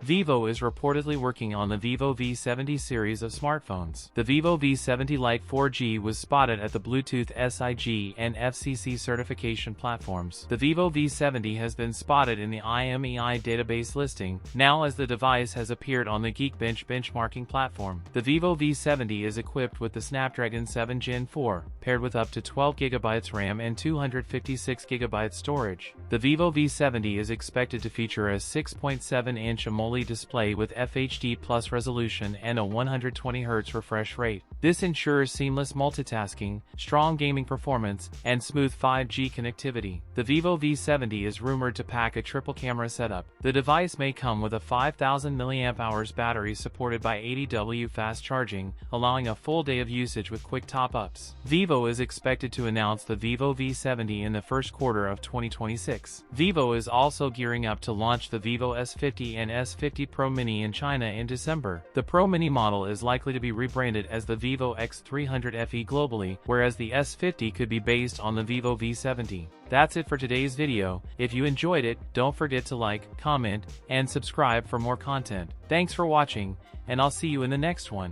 Vivo is reportedly working on the Vivo V70 series of smartphones. The Vivo V70 Lite 4G was spotted at the Bluetooth SIG and FCC certification platforms. The Vivo V70 has been spotted in the IMEI database listing, now as the device has appeared on the Geekbench benchmarking platform. The Vivo V70 is equipped with the Snapdragon 7 Gen 4, paired with up to 12GB RAM and 256GB storage. The Vivo V70 is expected to feature a 6.7-inch AMOLED display with FHD+ resolution and a 120Hz refresh rate. This ensures seamless multitasking, strong gaming performance, and smooth 5G connectivity. The Vivo V70 is rumored to pack a triple camera setup. The device may come with a 5000 mAh battery supported by 80W fast charging, allowing a full day of usage with quick top-ups. Vivo is expected to announce the Vivo V70 in the first quarter of 2026. Vivo is also gearing up to launch the Vivo S50 and S50 Pro Mini in China in December. The Pro Mini model is likely to be rebranded as the Vivo X300 FE globally, whereas the S50 could be based on the Vivo V70. That's it for today's video. If you enjoyed it, don't forget to like, comment, and subscribe for more content. Thanks for watching, and I'll see you in the next one.